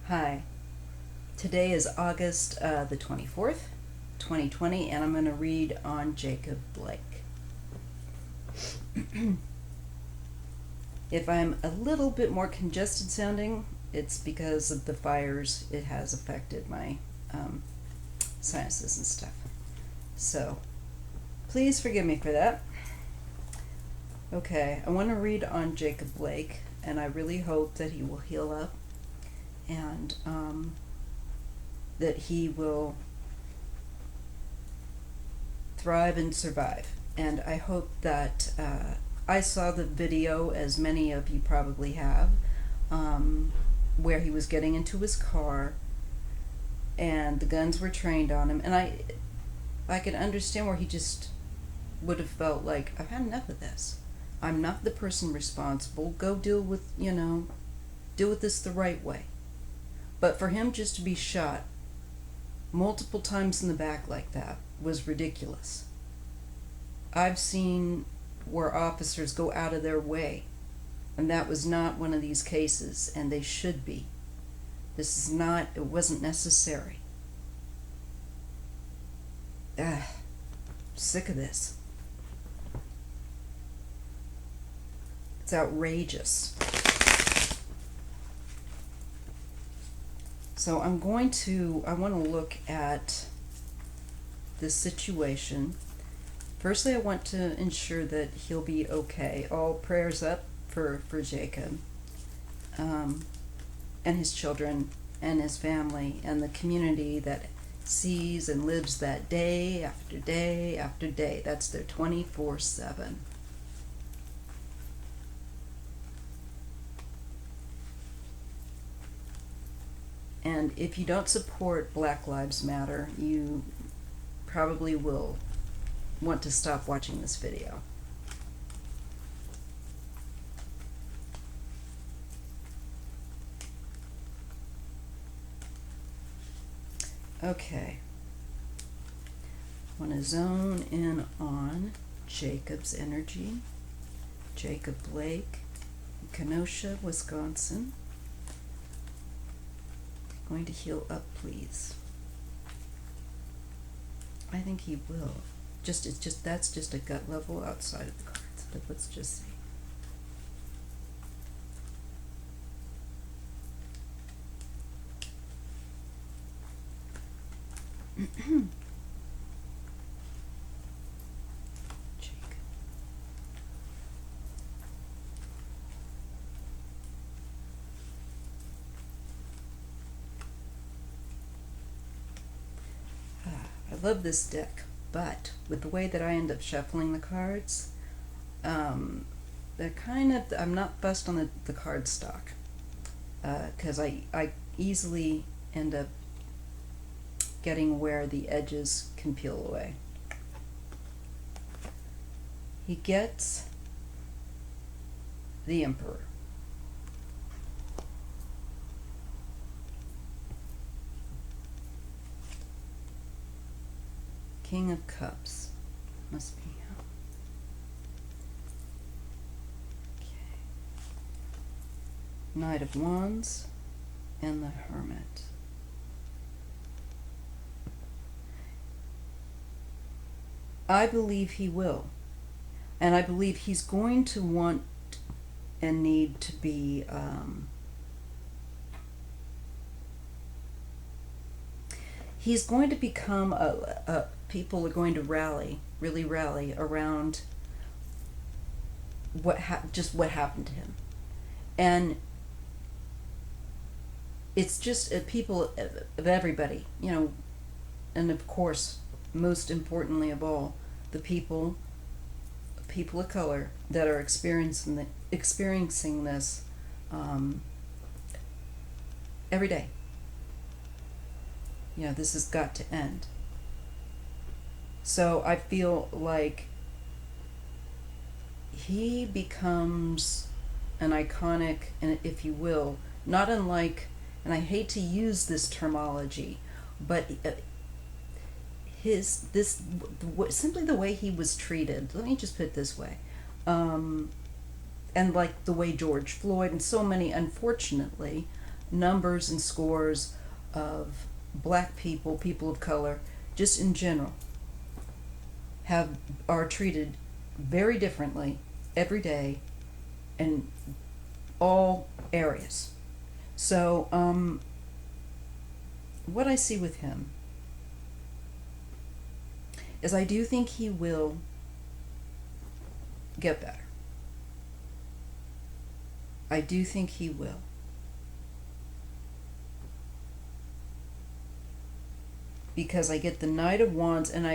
Hi, today is August the 24th, 2020, and I'm going to read on Jacob Blake. If I'm a little bit more congested sounding, it's because of the fires. It has affected my sinuses and stuff. So, please forgive me for that. Okay, I want to read on Jacob Blake, and I really hope that he will heal up and that he will thrive and survive. And I hope that I saw the video, as many of you probably have, where he was getting into his car and the guns were trained on him. And I could understand where he just would have felt like, I've had enough of this. I'm not the person responsible. Go deal with this the right way. But for him just to be shot multiple times in the back like that was ridiculous. I've seen where officers go out of their way, and that was not one of these cases, and they should be. It wasn't necessary. Sick of this. It's outrageous. So I want to look at this situation. Firstly, I want to ensure that he'll be okay. All prayers up for Jacob, and his children, and his family, and the community that sees and lives that day after day after day. That's their 24/7. And if you don't support Black Lives Matter, you probably will want to stop watching this video. Okay. I want to zone in on Jacob's energy. Jacob Blake, Kenosha, Wisconsin. Going to heal up, please. I think he will. That's just a gut level outside of the cards, but let's just see. Jacob. I love this deck, but with the way that I end up shuffling the cards, I'm not fussed on the card stock, because I easily end up getting where the edges can peel away. He gets the Emperor. King of Cups. Must be. Okay. Knight of Wands and the Hermit. I believe he will. And I believe he's going to want and need to be he's going to become people are going to really rally around what happened to him. And it's just people of everybody, and of course, most importantly of all, the people of color that are experiencing this every day. This has got to end. So I feel like he becomes an iconic, and if you will, not unlike, and I hate to use this terminology, but simply the way he was treated. Let me just put it this way, and like the way George Floyd and so many, unfortunately, numbers and scores of black people, people of color, just in general, are treated very differently every day in all areas. So, what I see with him is I do think he will get better. I do think he will. Because I get the Knight of Wands, and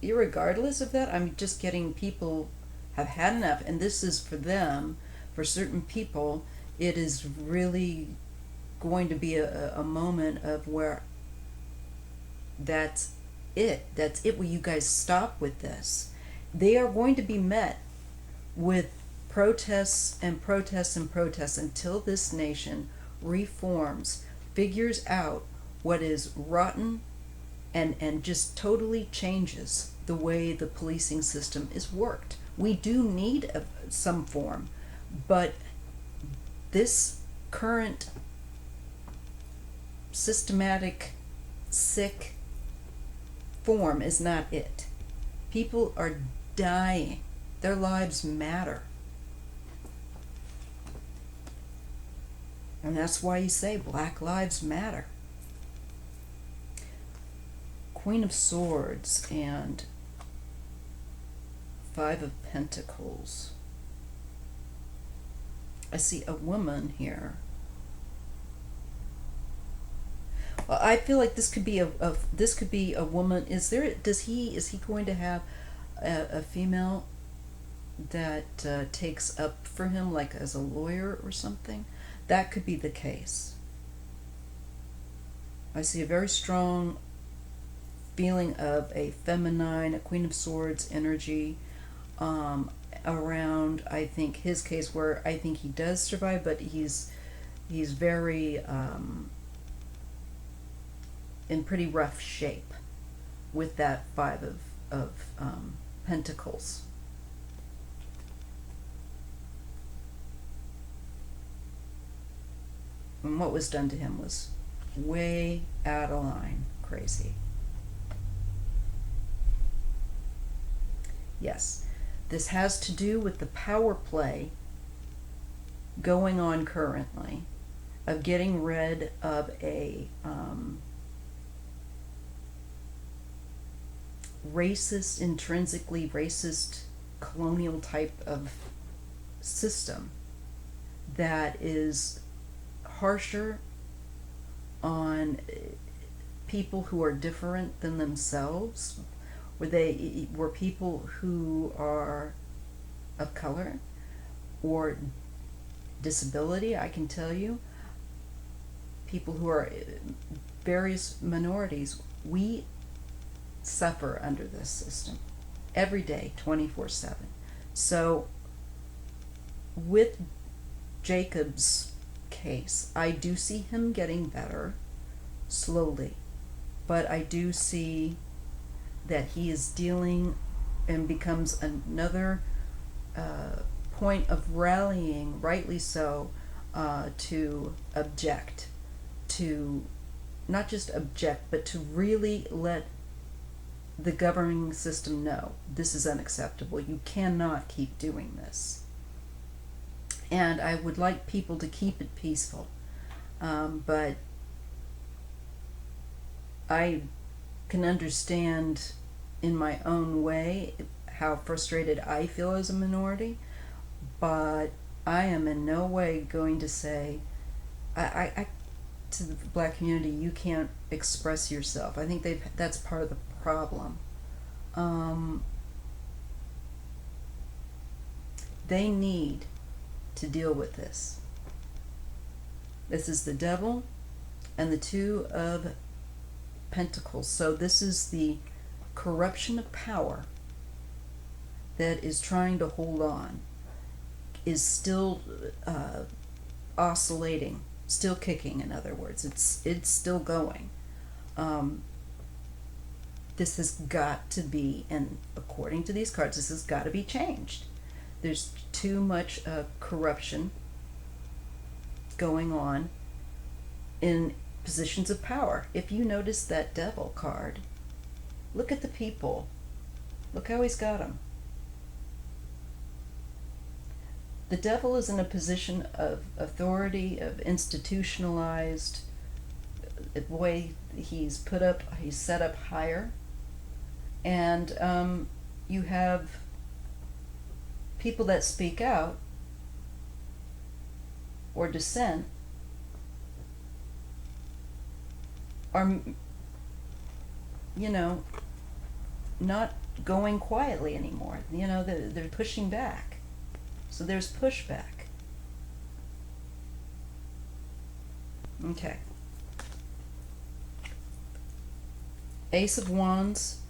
irregardless of that, I'm just getting people have had enough, and this is for them. For certain people, it is really going to be a moment of where that's it. That's it. Will you guys stop with this? They are going to be met with protests and protests and protests until this nation reforms, figures out what is rotten, and just totally changes the way the policing system is worked. We do need some form, but this current systematic, sick form is not it. People are dying. Their lives matter. And that's why you say Black Lives Matter. Queen of Swords and Five of Pentacles. I see a woman here. Well, I feel like this could be a woman. Is he going to have a female that takes up for him, like as a lawyer or something? That could be the case. I see a very strong feeling of a feminine, a Queen of Swords energy around, I think, his case, where I think he does survive, but he's very in pretty rough shape with that Five of Pentacles. And what was done to him was way out of line, crazy. Yes, this has to do with the power play going on currently of getting rid of a racist, intrinsically racist, colonial type of system that is harsher on people who are different than themselves, where people who are of color or disability. I can tell you, people who are various minorities, we suffer under this system every day, 24/7. So with Jacob's case, I do see him getting better slowly, but I do see that he is dealing and becomes another point of rallying, rightly so, to object, to not just object, but to really let the governing system know this is unacceptable. You cannot keep doing this. And I would like people to keep it peaceful. But I can understand in my own way how frustrated I feel as a minority, but I am in no way going to say, I to the black community, you can't express yourself. I think that's part of the problem. They need to deal with this. This is the Devil and the Two of Pentacles. So this is the corruption of power that is trying to hold on, is still oscillating, still kicking, in other words. It's still going. This has got to be, and according to these cards, this has got to be changed. There's too much corruption going on in positions of power. If you notice that devil card, look at the people. Look how he's got them. The devil is in a position of authority, of institutionalized way. He's set up higher. And you have people that speak out or dissent are, not going quietly anymore. They're pushing back. So there's pushback. Okay. Ace of Wands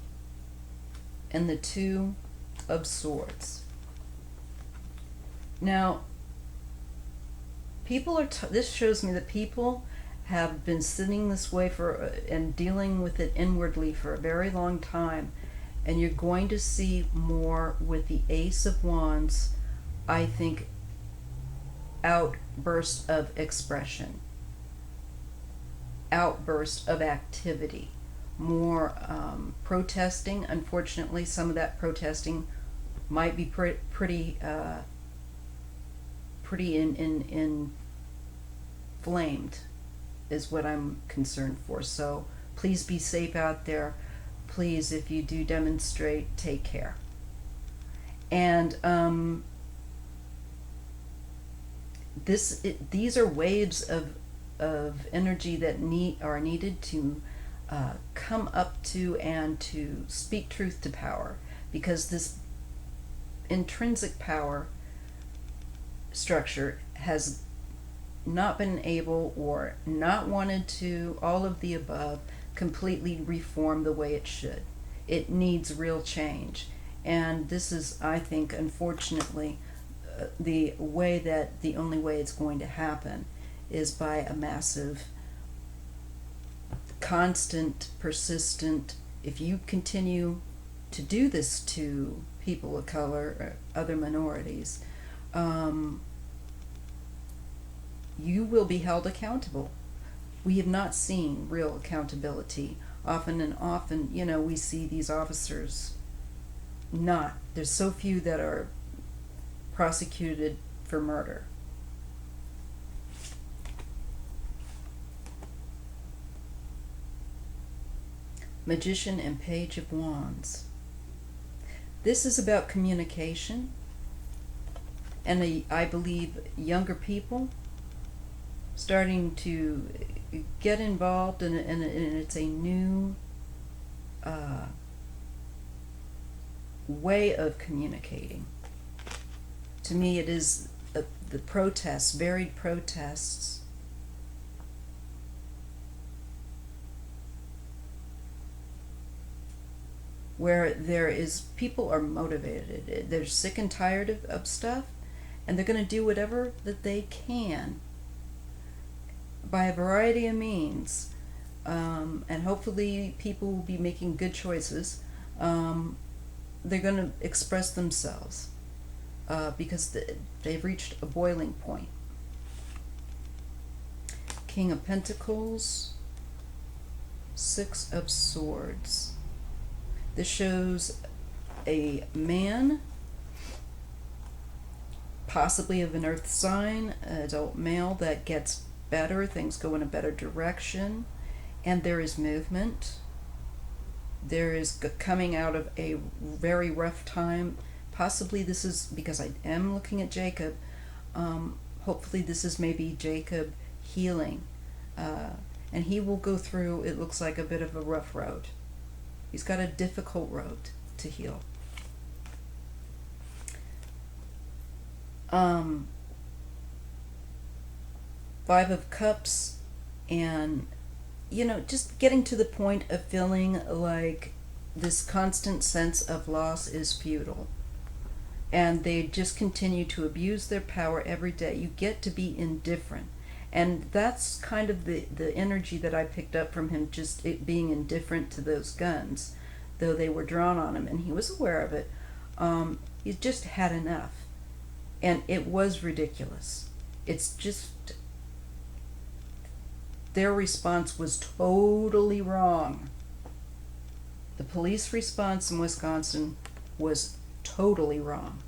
and the Two of Swords. Now, people are this shows me that people have been sitting this way and dealing with it inwardly for a very long time, and you're going to see more with the Ace of Wands. I think outburst of expression, outburst of activity, more protesting. Unfortunately, some of that protesting might be pretty inflamed, is what I'm concerned for. So please be safe out there. Please, if you do demonstrate, take care. And these are waves of energy that are needed to come up to and to speak truth to power, because this intrinsic power structure has not been able or not wanted to, all of the above, completely reform the way it should. It needs real change. And this is, I think, unfortunately, the only way it's going to happen is by a massive, constant, persistent, if you continue to do this to people of color or other minorities, you will be held accountable. We have not seen real accountability. Often and often, we see these officers there's so few that are prosecuted for murder. Magician and Page of Wands. This is about communication, and I believe younger people starting to get involved, and it's a new way of communicating. To me, it is the protests, varied protests, where people are motivated. They're sick and tired of stuff, and they're going to do whatever that they can by a variety of means, and hopefully people will be making good choices. They're going to express themselves because they've reached a boiling point. King of Pentacles, Six of Swords. This shows a man, possibly of an earth sign, an adult male, that gets better, things go in a better direction, and there is movement. There is coming out of a very rough time. Possibly this is, because I am looking at Jacob, hopefully this is maybe Jacob healing, and he will go through, it looks like, a bit of a rough road. He's got a difficult road to heal. Five of Cups, and just getting to the point of feeling like this constant sense of loss is futile, and they just continue to abuse their power every day. You get to be indifferent, and that's kind of the energy that I picked up from him, just it being indifferent to those guns, though they were drawn on him, and he was aware of it. He just had enough, and it was ridiculous. It's just their response was totally wrong. The police response in Wisconsin was totally wrong.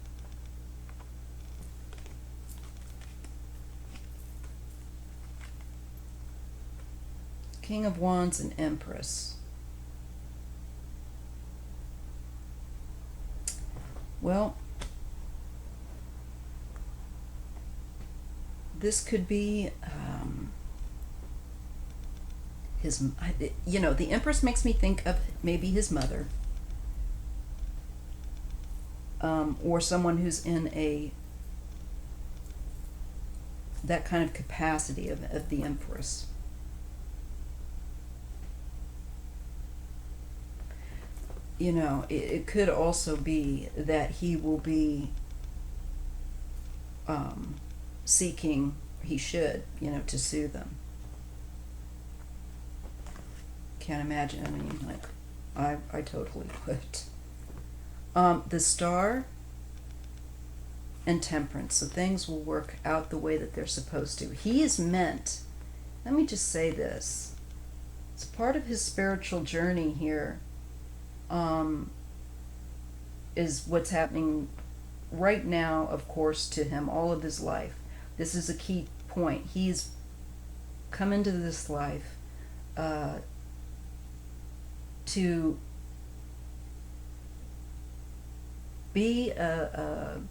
King of Wands and Empress. Well, this could be the Empress makes me think of maybe his mother, or someone who's in that kind of capacity of the Empress. It could also be that he will be seeking, he should, to sue them. Can't imagine. I mean, I totally would. The Star and Temperance. So things will work out the way that they're supposed to. He is meant, let me just say this, it's part of his spiritual journey here, is what's happening right now, of course, to him all of his life. This is a key point. He's come into this life to be an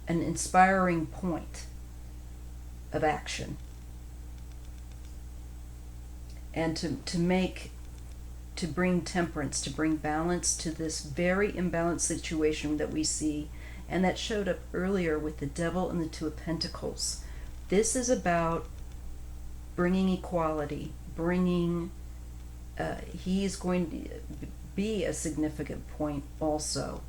inspiring point of action, and to bring temperance, to bring balance to this very imbalanced situation that we see, and that showed up earlier with the Devil and the Two of Pentacles. This is about bringing equality, he's going to be a significant point also,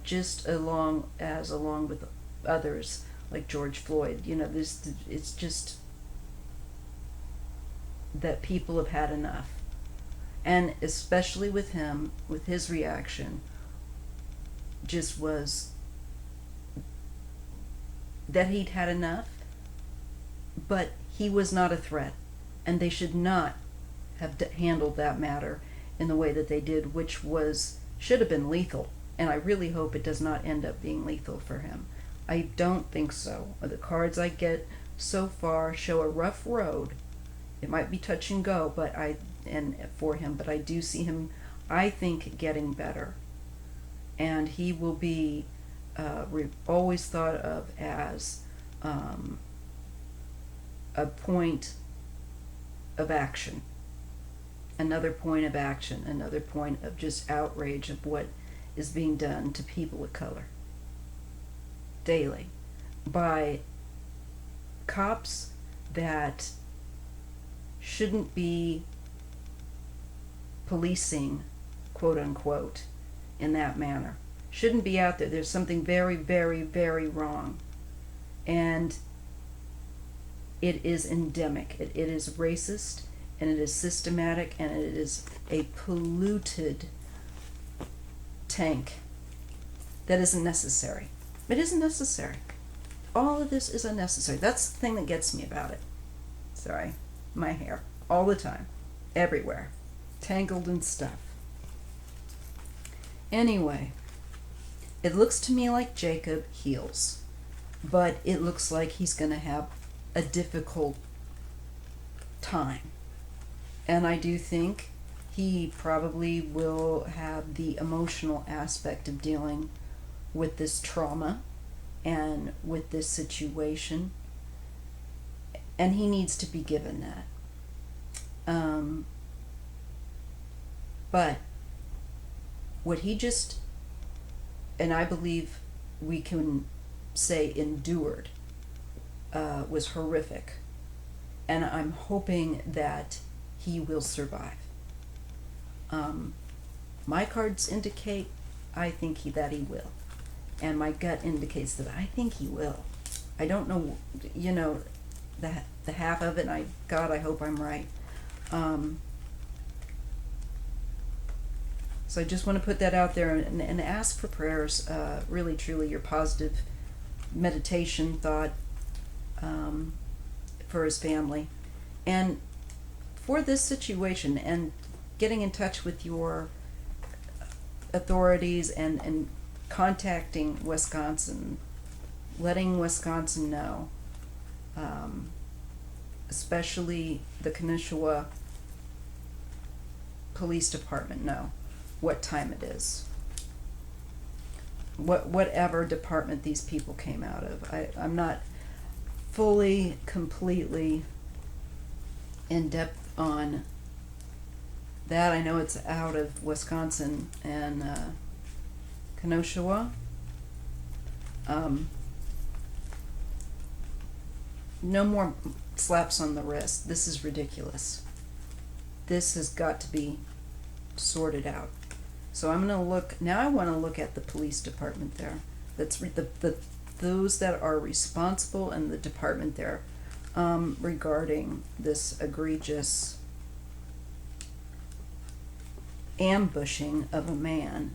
just along with others like George Floyd. It's just that people have had enough. And especially with him, with his reaction, just was that he'd had enough, but he was not a threat, and they should not have handled that matter in the way that they did, which should have been lethal. And I really hope it does not end up being lethal for him. I don't think so. The cards I get so far show a rough road. It might be touch and go, for him, but I do see him, I think, getting better. And he will be always thought of as a point of action. Another point of action, another point of just outrage of what is being done to people of color daily by cops that shouldn't be policing, quote unquote, in that manner. Shouldn't be out there. There's something very, very, very wrong. And it is endemic. It is racist, and it is systematic, and it is a polluted tank that isn't necessary. It isn't necessary. All of this is unnecessary. That's the thing that gets me about it. Sorry. My hair. All the time. Everywhere. Tangled and stuff. Anyway, it looks to me like Jacob heals, but it looks like he's going to have a difficult time. And I do think he probably will have the emotional aspect of dealing with this trauma and with this situation, and he needs to be given that. But what he just, and I believe we can say endured, was horrific. And I'm hoping that he will survive. My cards indicate I think that he will. And my gut indicates that I think he will. I don't know, the half of it, and I hope I'm right. So I just want to put that out there and ask for prayers, really, truly, your positive meditation thought for his family. And for this situation, and getting in touch with your authorities and contacting Wisconsin, letting Wisconsin know, especially the Kenosha Police Department, know what time it is. Whatever department these people came out of. I'm not fully, completely in depth on that. I know it's out of Wisconsin and Kenosha. No more slaps on the wrist. This is ridiculous. This has got to be sorted out. So I'm going to look, now I want to look at the police department there. That's those that are responsible in the department there regarding this egregious ambushing of a man.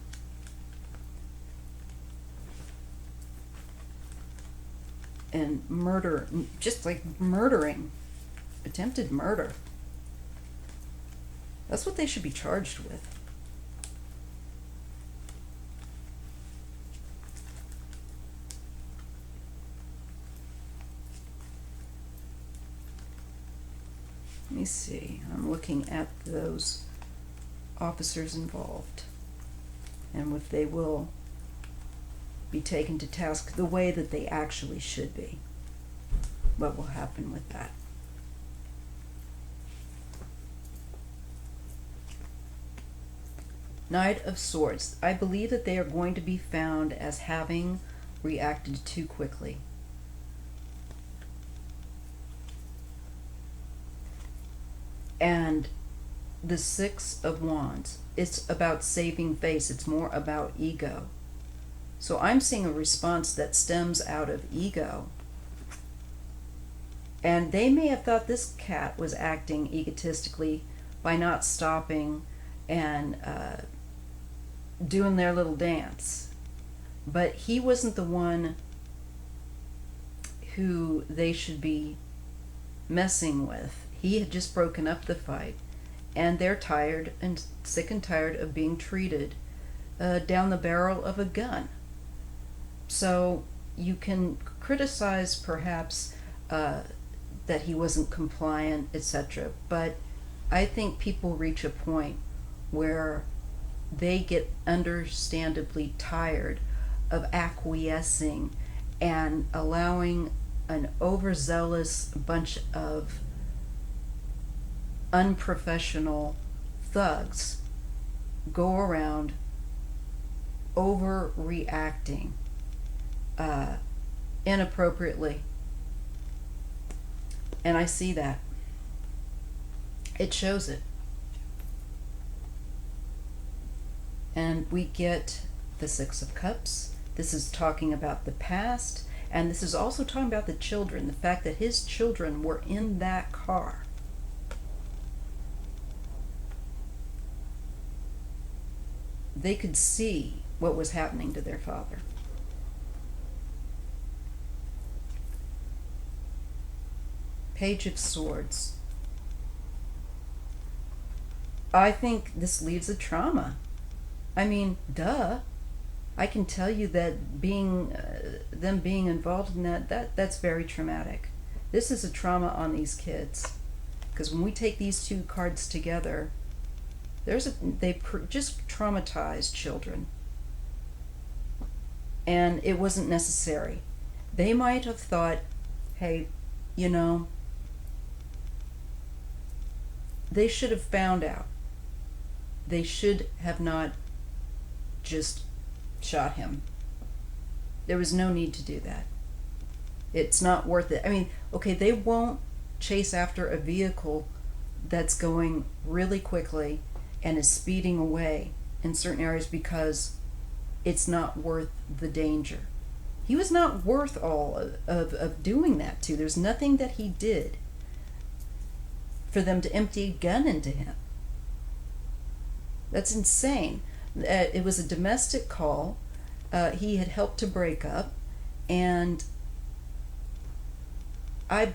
And murder, just like murdering, attempted murder. That's what they should be charged with. Let me see. I'm looking at those officers involved and if they will be taken to task the way that they actually should be. What will happen with that? Knight of Swords. I believe that they are going to be found as having reacted too quickly. And the Six of Wands. It's about saving face. It's more about ego. So I'm seeing a response that stems out of ego. And they may have thought this cat was acting egotistically by not stopping and doing their little dance. But he wasn't the one who they should be messing with. He had just broken up the fight. And they're tired and sick and tired of being treated down the barrel of a gun. So you can criticize perhaps that he wasn't compliant, etc. But I think people reach a point where they get understandably tired of acquiescing and allowing an overzealous bunch of unprofessional thugs go around overreacting inappropriately. And I see that. It shows it. And we get the Six of Cups. This is talking about the past, and this is also talking about the children, the fact that his children were in that car. They could see what was happening to their father. Page of Swords. I think this leaves a trauma. I mean, duh. I can tell you that them being involved in that's very traumatic. This is a trauma on these kids, because when we take these two cards together, just traumatized children, and it wasn't necessary. They might have thought, hey, you know, they should have found out. They should have not just shot him. There was no need to do that. It's not worth it. I mean, okay, they won't chase after a vehicle that's going really quickly and is speeding away in certain areas because it's not worth the danger. He was not worth all of doing that to. There's nothing that he did for them to empty a gun into him. That's insane. It was a domestic call. He had helped to break up, and I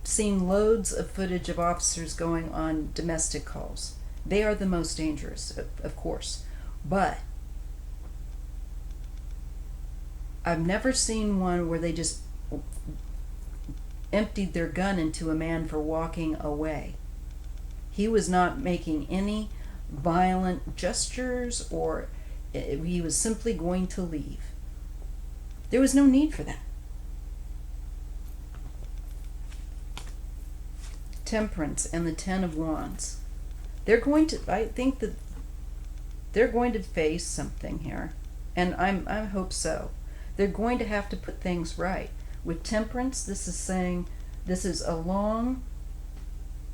seen loads of footage of officers going on domestic calls. They are the most dangerous, of course. But I've never seen one where they just emptied their gun into a man for walking away. He was not making any violent gestures, or he was simply going to leave. There was no need for that. Temperance and the Ten of Wands. I think that they're going to face something here. And I hope so. They're going to have to put things right. With Temperance, this is saying this is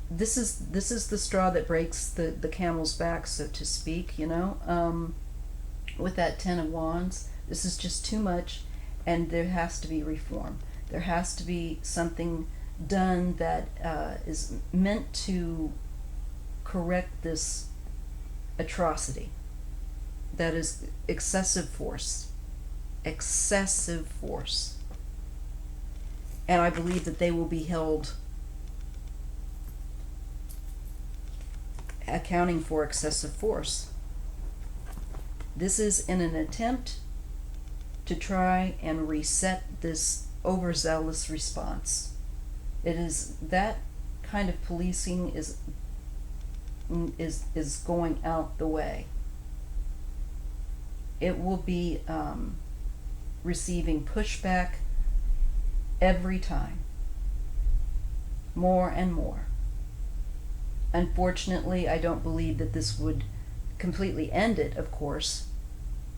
the straw that breaks the camel's back, so to speak, with that Ten of Wands. This is just too much, and there has to be reform. There has to be something done that is meant to correct this atrocity. That is excessive force. Excessive force. And I believe that they will be held accounting for excessive force. This is in an attempt to try and reset this overzealous response. It is that kind of policing is going out the way. It will be receiving pushback every time, more and more. Unfortunately, I don't believe that this would completely end it, of course.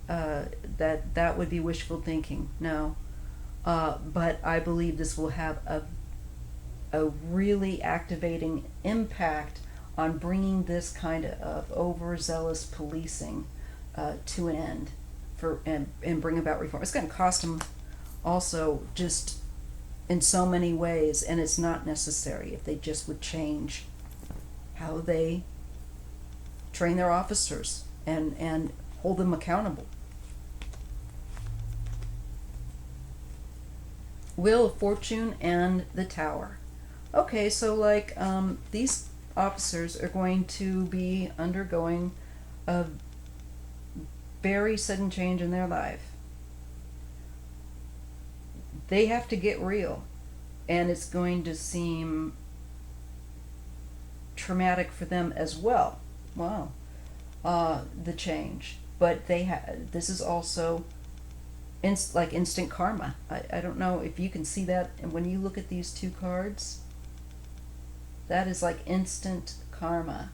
That would be wishful thinking, no. But I believe this will have a really activating impact on bringing this kind of overzealous policing to an end and bring about reform. It's going to cost them also just in so many ways, and it's not necessary if they just would change how they train their officers and hold them accountable. Wheel of Fortune and the Tower. Okay, so these officers are going to be undergoing a very sudden change in their life. They have to get real, and it's going to seem traumatic for them as well. Wow, the change. But this is also instant karma. I don't know if you can see that, and when you look at these two cards, that is like instant karma.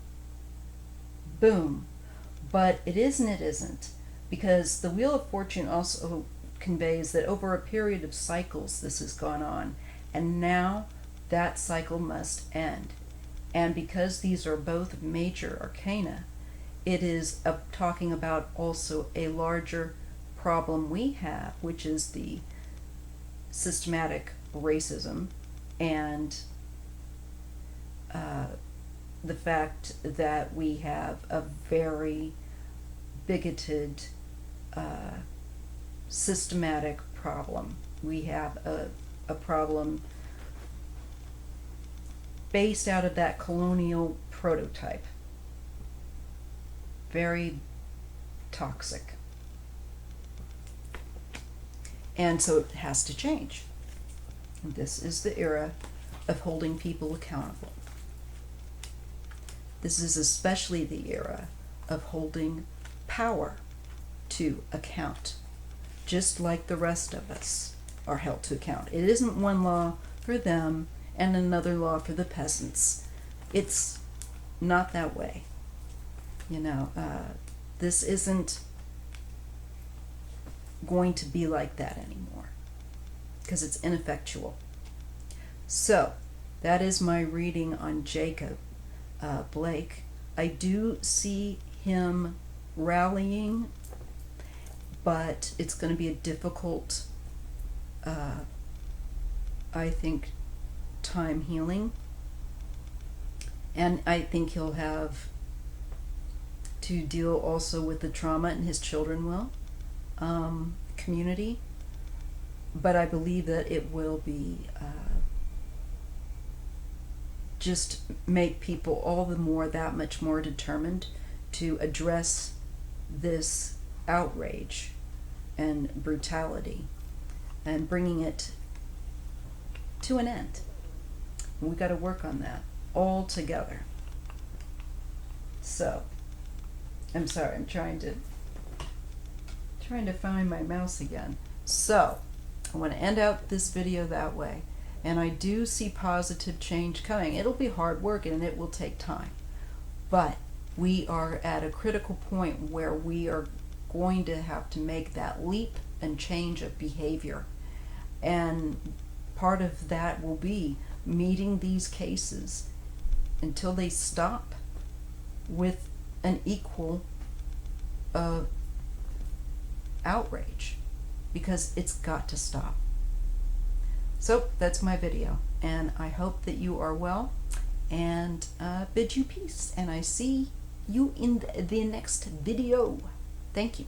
Boom. But it isn't, because the Wheel of Fortune also conveys that over a period of cycles this has gone on, and now that cycle must end. And because these are both major arcana, it is talking about also a larger problem we have, which is the systematic racism and the fact that we have a very bigoted systematic problem. We have a problem based out of that colonial prototype. Very toxic. And so it has to change. This is the era of holding people accountable. This is especially the era of holding power to account, just like the rest of us are held to account. It isn't one law for them and another law for the peasants. It's not that way. This isn't going to be like that anymore, because it's ineffectual. So, that is my reading on Jacob Blake. I do see him rallying, but it's going to be a difficult, I think, time healing. And I think he'll have to deal also with the trauma, and his children will, community. But I believe that it will be just make people all the more, that much more determined to address this outrage and brutality and bringing it to an end. We got to work on that all together. So, I'm sorry, I'm trying to find my mouse again. So, I want to end out this video that way. And I do see positive change coming. It'll be hard work and it will take time. But we are at a critical point where we are going to have to make that leap and change of behavior. And part of that will be meeting these cases until they stop with an equal outrage, because it's got to stop. So that's my video, and I hope that you are well, and bid you peace, and I see you in the next video. Thank you.